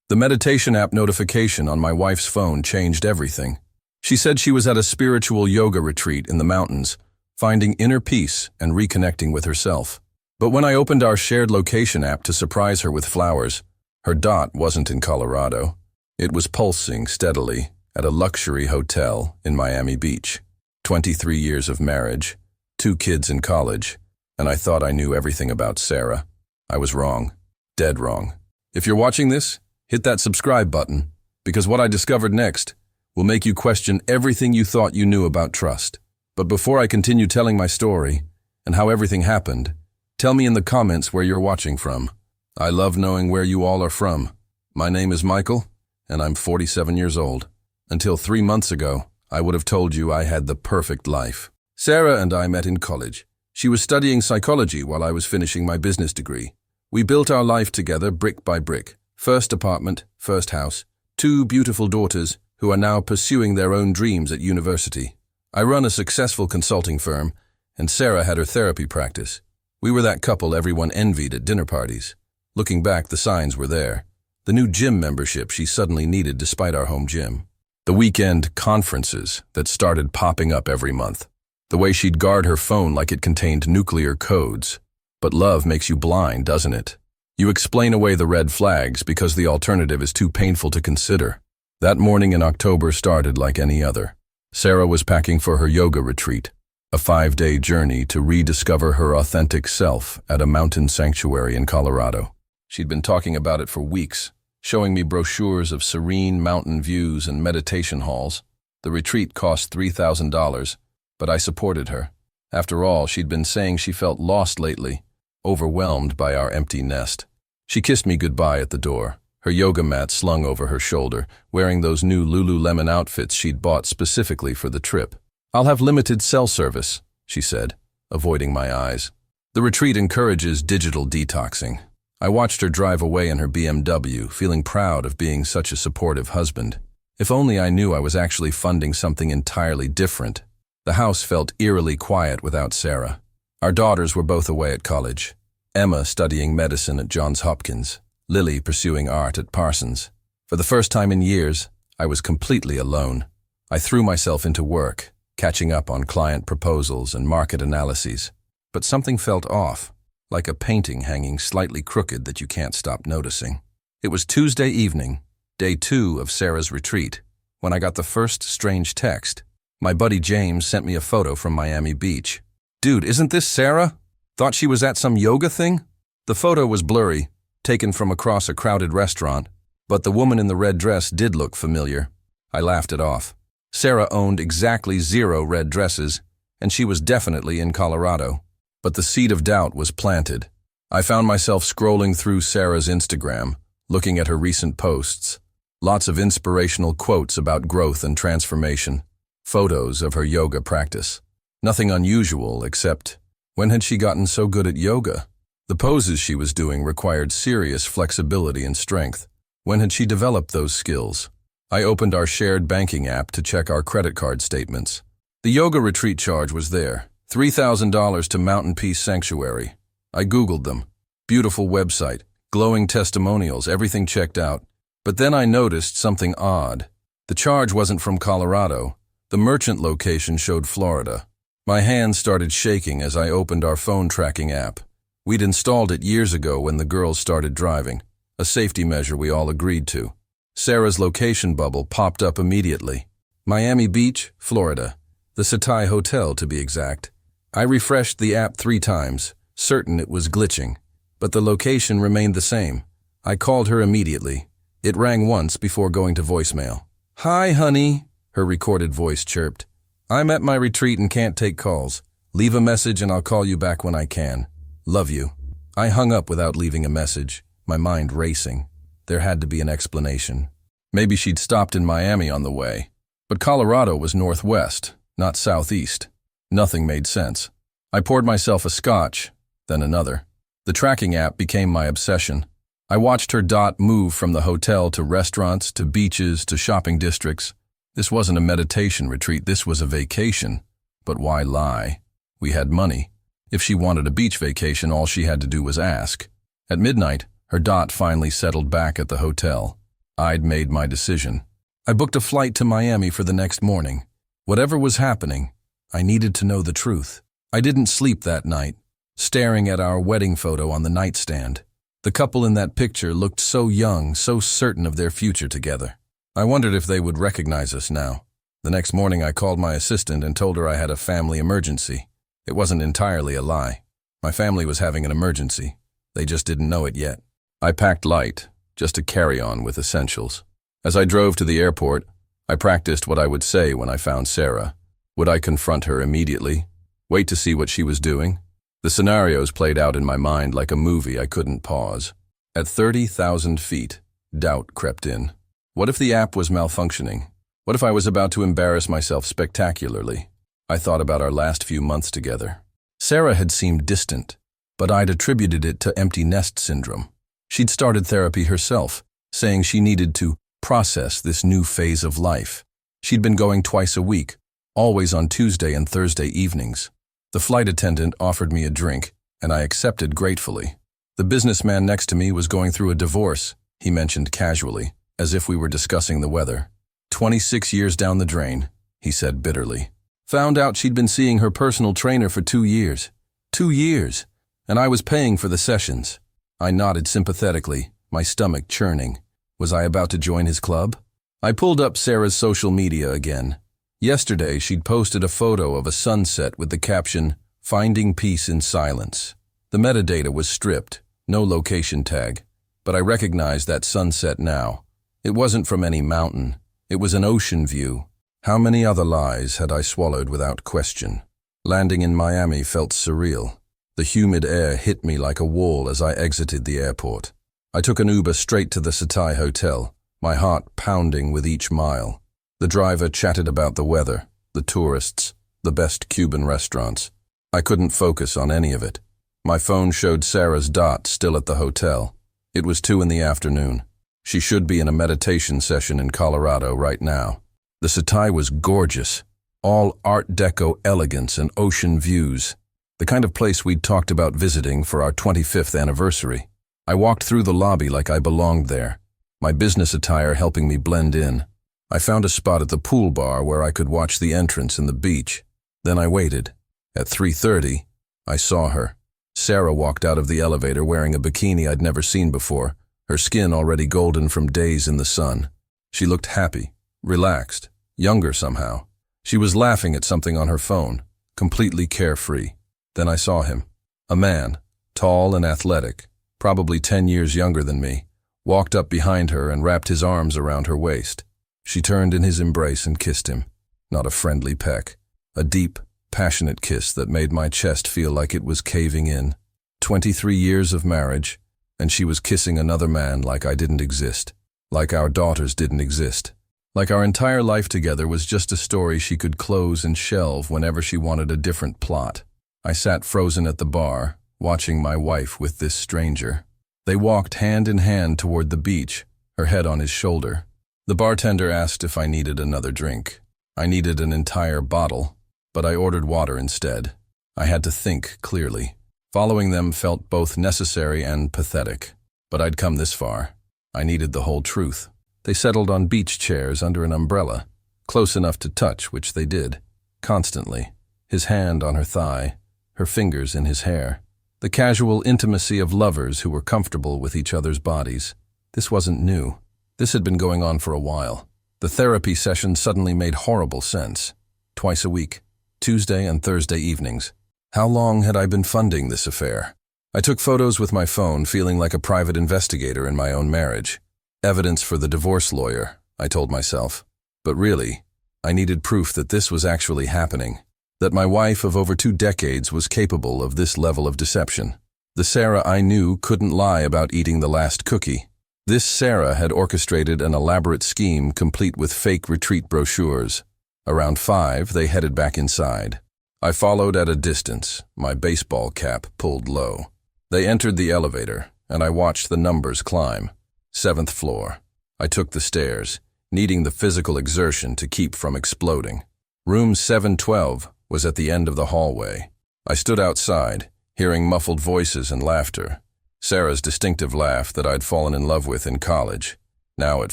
The meditation app notification on my wife's phone changed everything. She said she was at a spiritual yoga retreat in the mountains, finding inner peace and reconnecting with herself. But when I opened our shared location app to surprise her with flowers, her dot wasn't in Colorado. It was pulsing steadily at a luxury hotel in Miami Beach. 23 years of marriage, 2 kids in college, and I thought I knew everything about Sarah. I was wrong. Dead wrong. If you're watching this, hit that subscribe button, because what I discovered next will make you question everything you thought you knew about trust. But before I continue telling my story and how everything happened, tell me in the comments where you're watching from. I love knowing where you all are from. My name is Michael, and I'm 47 years old. Until 3 months ago, I would have told you I had the perfect life. Sarah and I met in college. She was studying psychology while I was finishing my business degree. We built our life together brick by brick. First apartment, first house, 2 beautiful daughters who are now pursuing their own dreams at university. I run a successful consulting firm, and Sarah had her therapy practice. We were that couple everyone envied at dinner parties. Looking back, the signs were there. The new gym membership she suddenly needed despite our home gym. The weekend conferences that started popping up every month. The way she'd guard her phone like it contained nuclear codes. But love makes you blind, doesn't it? You explain away the red flags because the alternative is too painful to consider. That morning in October started like any other. Sarah was packing for her yoga retreat, a 5-day journey to rediscover her authentic self at a mountain sanctuary in Colorado. She'd been talking about it for weeks, showing me brochures of serene mountain views and meditation halls. The retreat cost $3,000, but I supported her. After all, she'd been saying she felt lost lately, overwhelmed by our empty nest. She kissed me goodbye at the door, her yoga mat slung over her shoulder, wearing those new Lululemon outfits she'd bought specifically for the trip. "I'll have limited cell service," she said, avoiding my eyes. The retreat encourages digital detoxing. I watched her drive away in her BMW, feeling proud of being such a supportive husband. If only I knew I was actually funding something entirely different. The house felt eerily quiet without Sarah. Our daughters were both away at college. Emma studying medicine at Johns Hopkins, Lily pursuing art at Parsons. For the first time in years, I was completely alone. I threw myself into work, catching up on client proposals and market analyses. But something felt off, like a painting hanging slightly crooked that you can't stop noticing. It was Tuesday evening, day 2 of Sarah's retreat, when I got the first strange text. My buddy James sent me a photo from Miami Beach. "Dude, isn't this Sarah? Thought she was at some yoga thing?" The photo was blurry, taken from across a crowded restaurant, but the woman in the red dress did look familiar. I laughed it off. Sarah owned exactly 0 red dresses, and she was definitely in Colorado. But the seed of doubt was planted. I found myself scrolling through Sarah's Instagram, looking at her recent posts. Lots of inspirational quotes about growth and transformation. Photos of her yoga practice. Nothing unusual, except when had she gotten so good at yoga? The poses she was doing required serious flexibility and strength. When had she developed those skills? I opened our shared banking app to check our credit card statements. The yoga retreat charge was there. $3,000 to Mountain Peace Sanctuary. I Googled them. Beautiful website, glowing testimonials, everything checked out. But then I noticed something odd. The charge wasn't from Colorado. The merchant location showed Florida. My hands started shaking as I opened our phone tracking app. We'd installed it years ago when the girls started driving, a safety measure we all agreed to. Sarah's location bubble popped up immediately. Miami Beach, Florida. The Setai Hotel, to be exact. I refreshed the app 3 times, certain it was glitching, but the location remained the same. I called her immediately. It rang once before going to voicemail. "Hi, honey," her recorded voice chirped. "I'm at my retreat and can't take calls. Leave a message and I'll call you back when I can. Love you." I hung up without leaving a message, my mind racing. There had to be an explanation. Maybe she'd stopped in Miami on the way. But Colorado was northwest, not southeast. Nothing made sense. I poured myself a scotch, then another. The tracking app became my obsession. I watched her dot move from the hotel to restaurants, to beaches, to shopping districts. This wasn't a meditation retreat, this was a vacation. But why lie? We had money. If she wanted a beach vacation, all she had to do was ask. At midnight, her dot finally settled back at the hotel. I'd made my decision. I booked a flight to Miami for the next morning. Whatever was happening, I needed to know the truth. I didn't sleep that night, staring at our wedding photo on the nightstand. The couple in that picture looked so young, so certain of their future together. I wondered if they would recognize us now. The next morning I called my assistant and told her I had a family emergency. It wasn't entirely a lie. My family was having an emergency. They just didn't know it yet. I packed light, just a carry-on with essentials. As I drove to the airport, I practiced what I would say when I found Sarah. Would I confront her immediately? Wait to see what she was doing? The scenarios played out in my mind like a movie I couldn't pause. At 30,000 feet, doubt crept in. What if the app was malfunctioning? What if I was about to embarrass myself spectacularly? I thought about our last few months together. Sarah had seemed distant, but I'd attributed it to empty nest syndrome. She'd started therapy herself, saying she needed to process this new phase of life. She'd been going twice a week, always on Tuesday and Thursday evenings. The flight attendant offered me a drink, and I accepted gratefully. The businessman next to me was going through a divorce, he mentioned casually, as if we were discussing the weather. 26 years down the drain, he said bitterly. Found out she'd been seeing her personal trainer for 2 years. 2 years, and I was paying for the sessions. I nodded sympathetically, my stomach churning. Was I about to join his club? I pulled up Sarah's social media again. Yesterday, she'd posted a photo of a sunset with the caption, "Finding peace in silence." The metadata was stripped, no location tag, but I recognized that sunset now. It wasn't from any mountain. It was an ocean view. How many other lies had I swallowed without question? Landing in Miami felt surreal. The humid air hit me like a wall as I exited the airport. I took an Uber straight to the Setai Hotel, my heart pounding with each mile. The driver chatted about the weather, the tourists, the best Cuban restaurants. I couldn't focus on any of it. My phone showed Sarah's dot still at the hotel. It was 2 in the afternoon. She should be in a meditation session in Colorado right now. The Setai was gorgeous, all Art Deco elegance and ocean views, the kind of place we'd talked about visiting for our 25th anniversary. I walked through the lobby like I belonged there, my business attire helping me blend in. I found a spot at the pool bar where I could watch the entrance and the beach. Then I waited. At 3:30, I saw her. Sarah walked out of the elevator wearing a bikini I'd never seen before, her skin already golden from days in the sun. She looked happy, relaxed, younger somehow. She was laughing at something on her phone, completely carefree. Then I saw him. A man, tall and athletic, probably 10 years younger than me, walked up behind her and wrapped his arms around her waist. She turned in his embrace and kissed him. Not a friendly peck. A deep, passionate kiss that made my chest feel like it was caving in. 23 years of marriage, and she was kissing another man like I didn't exist. Like our daughters didn't exist. Like our entire life together was just a story she could close and shelve whenever she wanted a different plot. I sat frozen at the bar, watching my wife with this stranger. They walked hand in hand toward the beach, her head on his shoulder. The bartender asked if I needed another drink. I needed an entire bottle, but I ordered water instead. I had to think clearly. Following them felt both necessary and pathetic. But I'd come this far. I needed the whole truth. They settled on beach chairs under an umbrella, close enough to touch, which they did, constantly. His hand on her thigh, her fingers in his hair. The casual intimacy of lovers who were comfortable with each other's bodies. This wasn't new. This had been going on for a while. The therapy session suddenly made horrible sense. Twice a week, Tuesday and Thursday evenings. How long had I been funding this affair? I took photos with my phone, feeling like a private investigator in my own marriage. Evidence for the divorce lawyer, I told myself. But really, I needed proof that this was actually happening. That my wife of over 2 decades was capable of this level of deception. The Sarah I knew couldn't lie about eating the last cookie. This Sarah had orchestrated an elaborate scheme complete with fake retreat brochures. Around 5, they headed back inside. I followed at a distance, my baseball cap pulled low. They entered the elevator, and I watched the numbers climb. 7th floor. I took the stairs, needing the physical exertion to keep from exploding. Room 712 was at the end of the hallway. I stood outside, hearing muffled voices and laughter. Sarah's distinctive laugh that I'd fallen in love with in college. Now it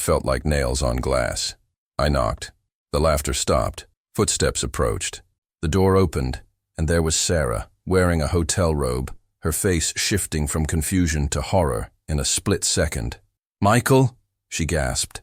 felt like nails on glass. I knocked. The laughter stopped. Footsteps approached. The door opened, and there was Sarah, wearing a hotel robe, her face shifting from confusion to horror in a split second. "Michael?" she gasped.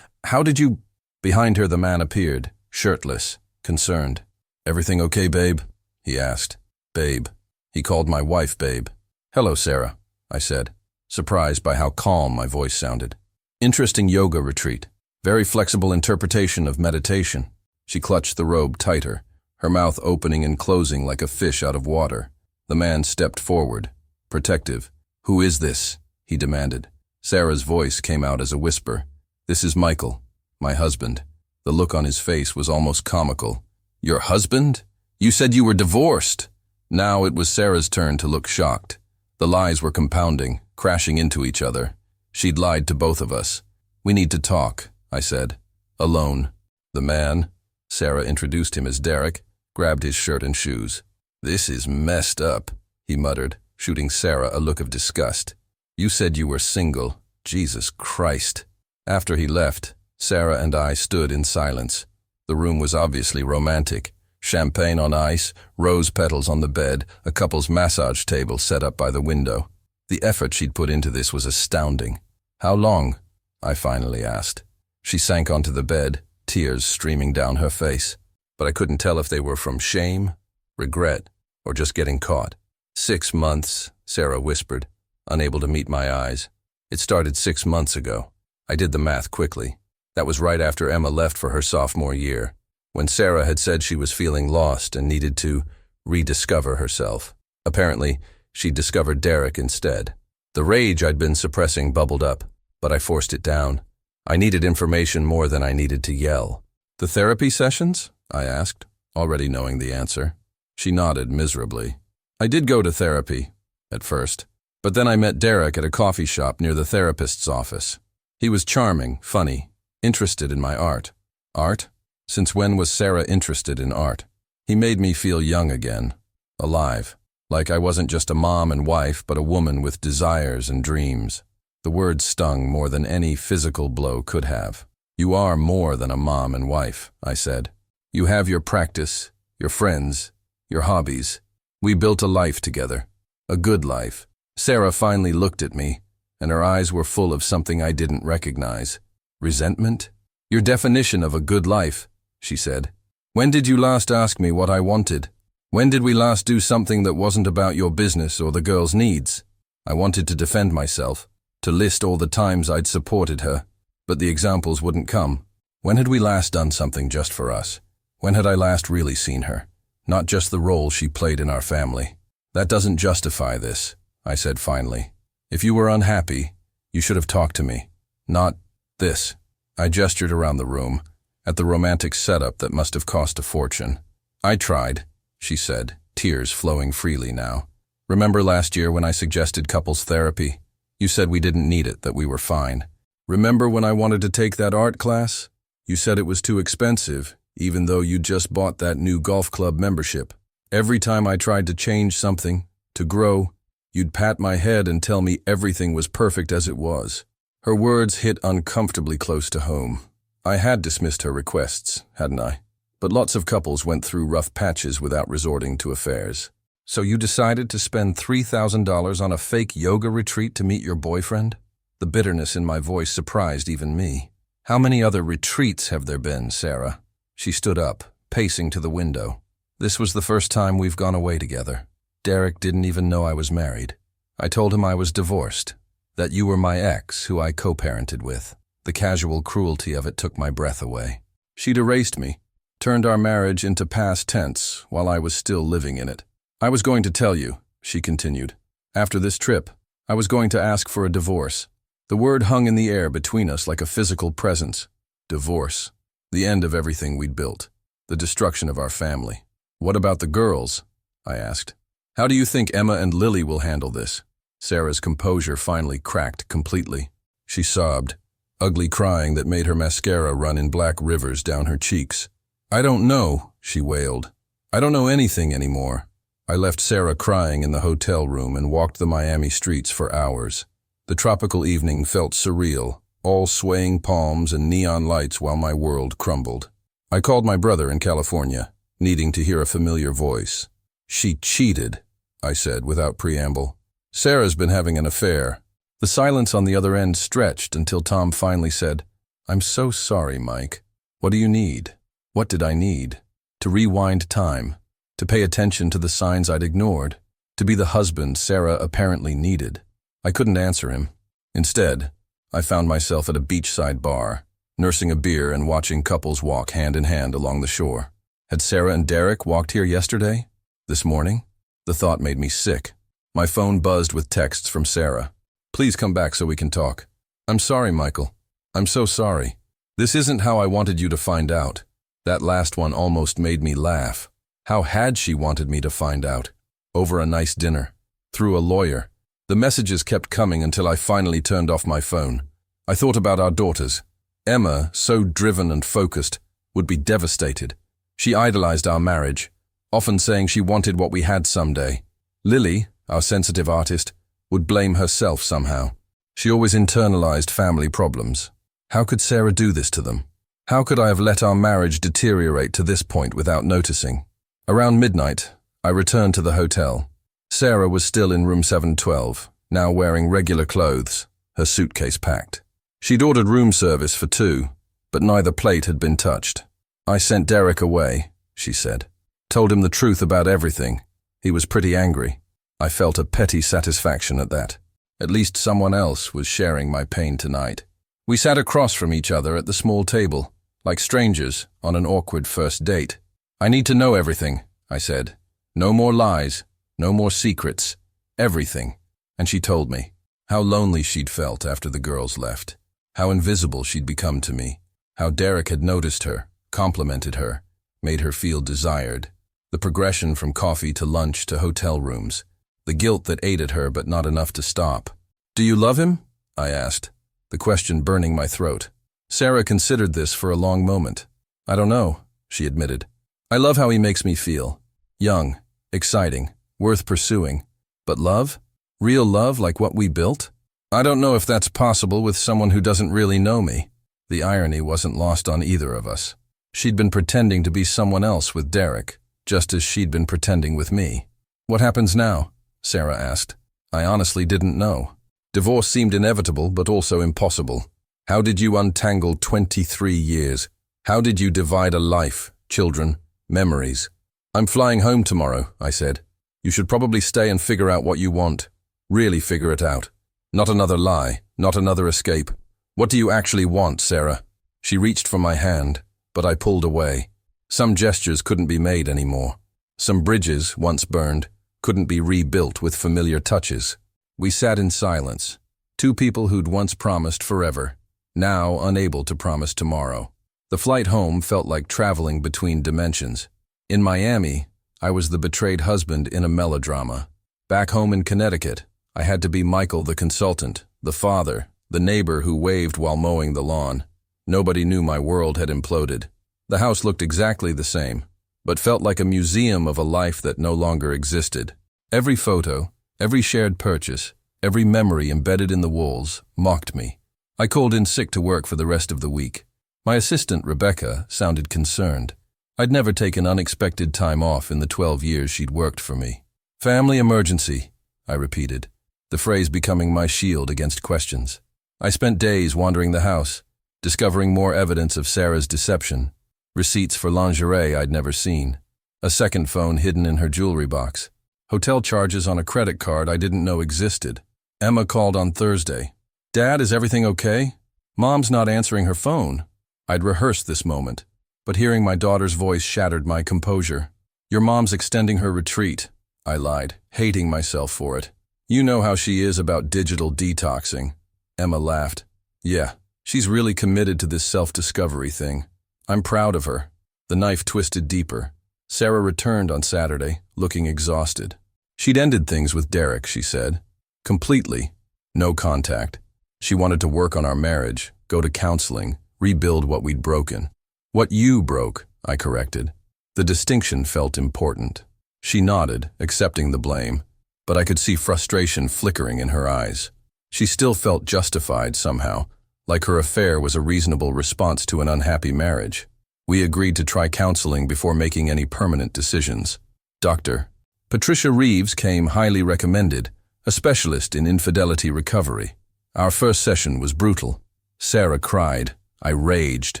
How did you—" Behind her the man appeared, shirtless, concerned. "Everything okay, babe?" he asked. "Babe." He called my wife babe. "Hello, Sarah," I said, surprised by how calm my voice sounded. "Interesting yoga retreat. Very flexible interpretation of meditation." She clutched the robe tighter, her mouth opening and closing like a fish out of water. The man stepped forward, protective. "Who is this?" he demanded. Sarah's voice came out as a whisper. "This is Michael, my husband." The look on his face was almost comical. "Your husband? You said you were divorced." Now it was Sarah's turn to look shocked. The lies were compounding, crashing into each other. She'd lied to both of us. "We need to talk," I said. "Alone." The man, Sarah introduced him as Derek, grabbed his shirt and shoes. "This is messed up," he muttered, shooting Sarah a look of disgust. "You said you were single. Jesus Christ." After he left, Sarah and I stood in silence. The room was obviously romantic. Champagne on ice, rose petals on the bed, a couple's massage table set up by the window. The effort she'd put into this was astounding. "How long?" I finally asked. She sank onto the bed, tears streaming down her face. But I couldn't tell if they were from shame, regret, or just getting caught. 6 months, Sarah whispered, unable to meet my eyes. "It started 6 months ago." I did the math quickly. That was right after Emma left for her sophomore year, when Sarah had said she was feeling lost and needed to rediscover herself. Apparently, she'd discovered Derek instead. The rage I'd been suppressing bubbled up, but I forced it down. I needed information more than I needed to yell. "The therapy sessions?" I asked, already knowing the answer. She nodded miserably. "I did go to therapy, at first, but then I met Derek at a coffee shop near the therapist's office. He was charming, funny, interested in my art." "Art? Since when was Sarah interested in art?" "He made me feel young again, alive, like I wasn't just a mom and wife, but a woman with desires and dreams." The words stung more than any physical blow could have. "You are more than a mom and wife," I said. "You have your practice, your friends, your hobbies. We built a life together, a good life." Sarah finally looked at me, and her eyes were full of something I didn't recognize. "Resentment?" "Your definition of a good life," she said. "When did you last ask me what I wanted? When did we last do something that wasn't about your business or the girl's needs?" I wanted to defend myself, to list all the times I'd supported her, but the examples wouldn't come. When had we last done something just for us? When had I last really seen her? Not just the role she played in our family. "That doesn't justify this," I said finally. "If you were unhappy, you should have talked to me. Not this." I gestured around the room, at the romantic setup that must have cost a fortune. "I tried," she said, tears flowing freely now. "Remember last year when I suggested couples therapy? You said we didn't need it, that we were fine. Remember when I wanted to take that art class? You said it was too expensive, even though you'd just bought that new golf club membership. Every time I tried to change something, to grow, you'd pat my head and tell me everything was perfect as it was." Her words hit uncomfortably close to home. I had dismissed her requests, hadn't I? But lots of couples went through rough patches without resorting to affairs. "So you decided to spend $3,000 on a fake yoga retreat to meet your boyfriend?" The bitterness in my voice surprised even me. "How many other retreats have there been, Sarah?" She stood up, pacing to the window. "This was the first time we've gone away together. Derek didn't even know I was married. I told him I was divorced, that you were my ex who I co-parented with. The casual cruelty of it took my breath away. She'd erased me, turned our marriage into past tense while I was still living in it. I was going to tell you," she continued. "After this trip, I was going to ask for a divorce." The word hung in the air between us like a physical presence. Divorce. The end of everything we'd built. The destruction of our family. "What about the girls?" I asked. "How do you think Emma and Lily will handle this?" Sarah's composure finally cracked completely. She sobbed, ugly crying that made her mascara run in black rivers down her cheeks. "I don't know," she wailed. "I don't know anything anymore." I left Sarah crying in the hotel room and walked the Miami streets for hours. The tropical evening felt surreal, all swaying palms and neon lights while my world crumbled. I called my brother in California, needing to hear a familiar voice. "She cheated," I said without preamble. "Sarah's been having an affair." The silence on the other end stretched until Tom finally said, "I'm so sorry, Mike. What do you need?" What did I need? To rewind time, to pay attention to the signs I'd ignored, to be the husband Sarah apparently needed. I couldn't answer him. Instead, I found myself at a beachside bar, nursing a beer and watching couples walk hand in hand along the shore. Had Sarah and Derek walked here yesterday? This morning? The thought made me sick. My phone buzzed with texts from Sarah. "Please come back so we can talk." "I'm sorry, Michael. I'm so sorry. This isn't how I wanted you to find out." That last one almost made me laugh. How had she wanted me to find out? Over a nice dinner. Through a lawyer. The messages kept coming until I finally turned off my phone. I thought about our daughters. Emma, so driven and focused, would be devastated. She idolized our marriage, often saying she wanted what we had someday. Lily, our sensitive artist, would blame herself somehow. She always internalized family problems. How could Sarah do this to them? How could I have let our marriage deteriorate to this point without noticing? Around midnight, I returned to the hotel. Sarah was still in room 712, now wearing regular clothes, her suitcase packed. She'd ordered room service for 2, but neither plate had been touched. "I sent Derek away," she said. "Told him the truth about everything. He was pretty angry." I felt a petty satisfaction at that. At least someone else was sharing my pain tonight. We sat across from each other at the small table, like strangers on an awkward first date. "I need to know everything," I said. "No more lies, no more secrets, everything." And she told me how lonely she'd felt after the girls left, how invisible she'd become to me, how Derek had noticed her, complimented her, made her feel desired. The progression from coffee to lunch to hotel rooms, the guilt that ate at her but not enough to stop. "Do you love him?" I asked, the question burning my throat. Sarah considered this for a long moment. "I don't know," she admitted. "I love how he makes me feel. Young, exciting, worth pursuing. But love? Real love like what we built? I don't know if that's possible with someone who doesn't really know me." The irony wasn't lost on either of us. She'd been pretending to be someone else with Derek, just as she'd been pretending with me. "What happens now?" Sarah asked. I honestly didn't know. Divorce seemed inevitable, but also impossible. How did you untangle 23 years? How did you divide a life, children, memories? "I'm flying home tomorrow," I said. "You should probably stay and figure out what you want. Really figure it out. Not another lie, not another escape. What do you actually want, Sarah?" She reached for my hand, but I pulled away. Some gestures couldn't be made anymore. Some bridges, once burned, couldn't be rebuilt with familiar touches. We sat in silence, two people who'd once promised forever, now unable to promise tomorrow. The flight home felt like traveling between dimensions. In Miami, I was the betrayed husband in a melodrama. Back home in Connecticut, I had to be Michael the consultant, the father, the neighbor who waved while mowing the lawn. Nobody knew my world had imploded. The house looked exactly the same, but felt like a museum of a life that no longer existed. Every photo, every shared purchase, every memory embedded in the walls mocked me. I called in sick to work for the rest of the week. My assistant, Rebecca, sounded concerned. I'd never taken unexpected time off in the 12 years she'd worked for me. "Family emergency," I repeated, the phrase becoming my shield against questions. I spent days wandering the house, discovering more evidence of Sarah's deception. Receipts for lingerie I'd never seen. A second phone hidden in her jewelry box. Hotel charges on a credit card I didn't know existed. Emma called on Thursday. "Dad, is everything okay? Mom's not answering her phone." I'd rehearsed this moment, but hearing my daughter's voice shattered my composure. "Your mom's extending her retreat," I lied, hating myself for it. "You know how she is about digital detoxing." Emma laughed. "Yeah, she's really committed to this self-discovery thing. I'm proud of her." The knife twisted deeper. Sarah returned on Saturday, looking exhausted. She'd ended things with Derek, she said. Completely. No contact. She wanted to work on our marriage, go to counseling, rebuild what we'd broken. "What you broke," I corrected. The distinction felt important. She nodded, accepting the blame, but I could see frustration flickering in her eyes. She still felt justified somehow, like her affair was a reasonable response to an unhappy marriage. We agreed to try counseling before making any permanent decisions. Dr. Patricia Reeves came highly recommended, a specialist in infidelity recovery. Our first session was brutal. Sarah cried. I raged.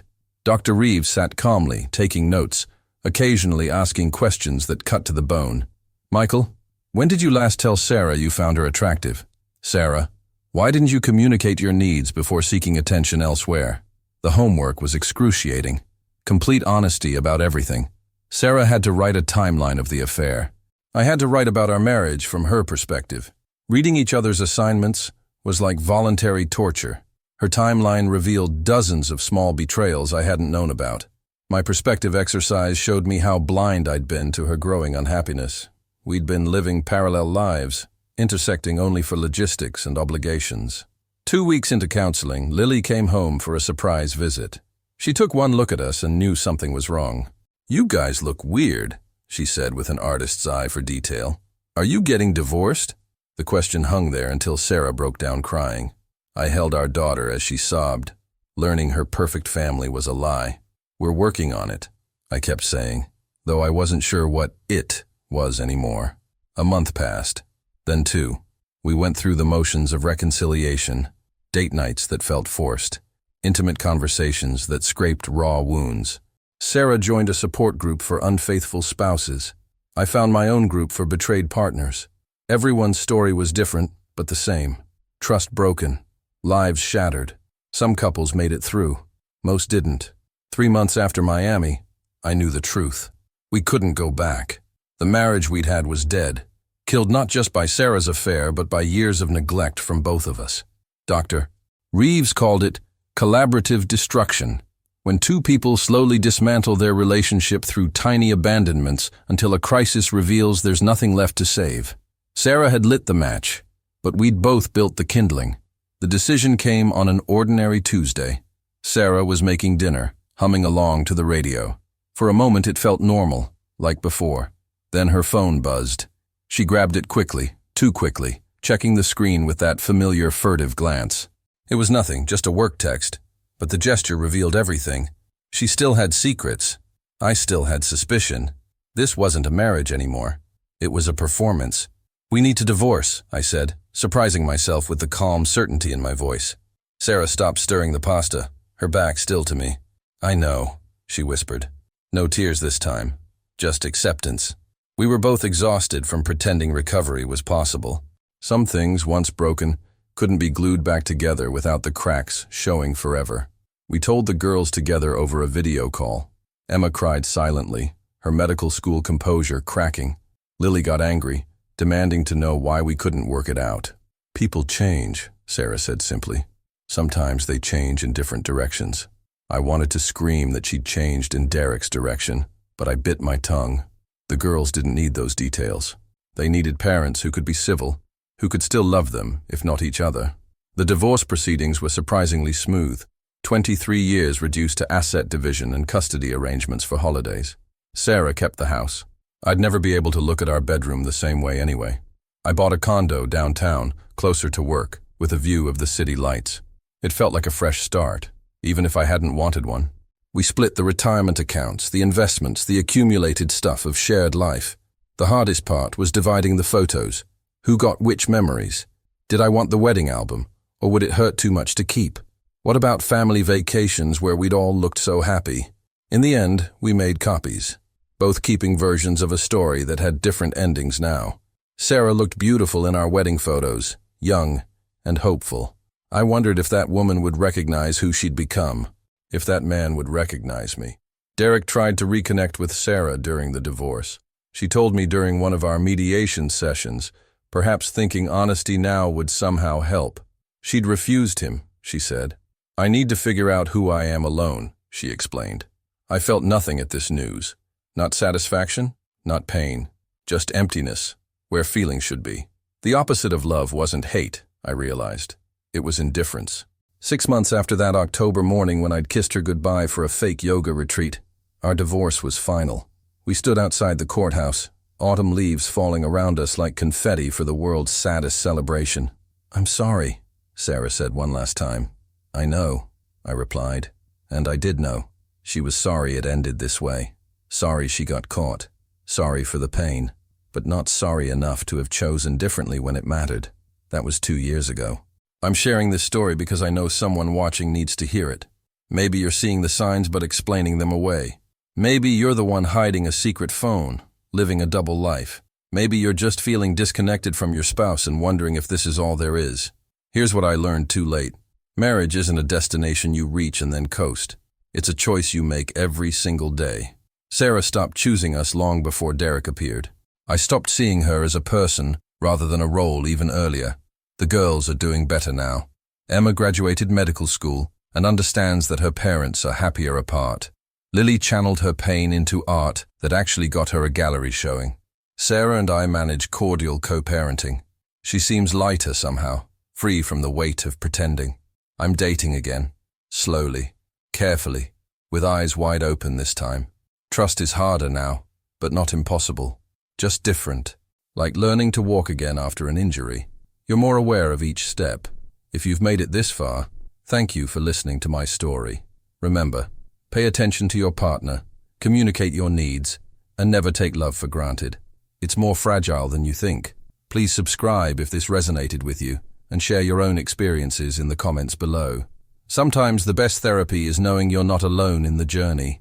Dr. Reeves sat calmly, taking notes, occasionally asking questions that cut to the bone. Michael, when did you last tell Sarah you found her attractive? Sarah, why didn't you communicate your needs before seeking attention elsewhere? The homework was excruciating. Complete honesty about everything. Sarah had to write a timeline of the affair. I had to write about our marriage from her perspective. Reading each other's assignments was like voluntary torture. Her timeline revealed dozens of small betrayals I hadn't known about. My perspective exercise showed me how blind I'd been to her growing unhappiness. We'd been living parallel lives, intersecting only for logistics and obligations. 2 weeks into counseling, Lily came home for a surprise visit. She took one look at us and knew something was wrong. "You guys look weird," she said with an artist's eye for detail. "Are you getting divorced?" The question hung there until Sarah broke down crying. I held our daughter as she sobbed, learning her perfect family was a lie. "We're working on it," I kept saying, though I wasn't sure what it was anymore. A month passed, then 2. We went through the motions of reconciliation, date nights that felt forced, intimate conversations that scraped raw wounds. Sarah joined a support group for unfaithful spouses. I found my own group for betrayed partners. Everyone's story was different, but the same. Trust broken, lives shattered. Some couples made it through, most didn't. 3 months after Miami, I knew the truth. We couldn't go back. The marriage we'd had was dead, killed not just by Sarah's affair, but by years of neglect from both of us. Dr. Reeves called it collaborative destruction, when 2 people slowly dismantle their relationship through tiny abandonments until a crisis reveals there's nothing left to save. Sarah had lit the match, but we'd both built the kindling. The decision came on an ordinary Tuesday. Sarah was making dinner, humming along to the radio. For a moment it felt normal, like before. Then her phone buzzed. She grabbed it quickly, too quickly, checking the screen with that familiar furtive glance. It was nothing, just a work text, but the gesture revealed everything. She still had secrets. I still had suspicion. This wasn't a marriage anymore. It was a performance. "We need to divorce," I said, surprising myself with the calm certainty in my voice. Sarah stopped stirring the pasta, her back still to me. "I know," she whispered. No tears this time, just acceptance. We were both exhausted from pretending recovery was possible. Some things, once broken, couldn't be glued back together without the cracks showing forever. We told the girls together over a video call. Emma cried silently, her medical school composure cracking. Lily got angry, demanding to know why we couldn't work it out. "People change," Sarah said simply. "Sometimes they change in different directions." I wanted to scream that she'd changed in Derek's direction, but I bit my tongue. The girls didn't need those details. They needed parents who could be civil, who could still love them, if not each other. The divorce proceedings were surprisingly smooth. 23 years reduced to asset division and custody arrangements for holidays. Sarah kept the house. I'd never be able to look at our bedroom the same way anyway. I bought a condo downtown, closer to work, with a view of the city lights. It felt like a fresh start, even if I hadn't wanted one. We split the retirement accounts, the investments, the accumulated stuff of shared life. The hardest part was dividing the photos. Who got which memories? Did I want the wedding album, or would it hurt too much to keep? What about family vacations where we'd all looked so happy? In the end, we made copies, both keeping versions of a story that had different endings now. Sarah looked beautiful in our wedding photos, young and hopeful. I wondered if that woman would recognize who she'd become, if that man would recognize me. Derek tried to reconnect with Sarah during the divorce. She told me during one of our mediation sessions, perhaps thinking honesty now would somehow help. She'd refused him, she said. "I need to figure out who I am alone," she explained. I felt nothing at this news. Not satisfaction, not pain, just emptiness, where feeling should be. The opposite of love wasn't hate, I realized. It was indifference. 6 months after that October morning when I'd kissed her goodbye for a fake yoga retreat, our divorce was final. We stood outside the courthouse, autumn leaves falling around us like confetti for the world's saddest celebration. "I'm sorry," Sarah said one last time. I know, I replied. And I did know. She was sorry it ended this way. Sorry she got caught. Sorry for the pain. But not sorry enough to have chosen differently when it mattered. That was 2 years ago. I'm sharing this story because I know someone watching needs to hear it. Maybe you're seeing the signs but explaining them away. Maybe you're the one hiding a secret phone, living a double life. Maybe you're just feeling disconnected from your spouse and wondering if this is all there is. Here's what I learned too late. Marriage isn't a destination you reach and then coast. It's a choice you make every single day. Sarah stopped choosing us long before Derek appeared. I stopped seeing her as a person rather than a role even earlier. The girls are doing better now. Emma graduated medical school and understands that her parents are happier apart. Lily channeled her pain into art that actually got her a gallery showing. Sarah and I manage cordial co-parenting. She seems lighter somehow, free from the weight of pretending. I'm dating again, slowly, carefully, with eyes wide open this time. Trust is harder now, but not impossible. Just different, like learning to walk again after an injury. You're more aware of each step. If you've made it this far, thank you for listening to my story. Remember, pay attention to your partner, communicate your needs, and never take love for granted. It's more fragile than you think. Please subscribe if this resonated with you, and share your own experiences in the comments below. Sometimes the best therapy is knowing you're not alone in the journey.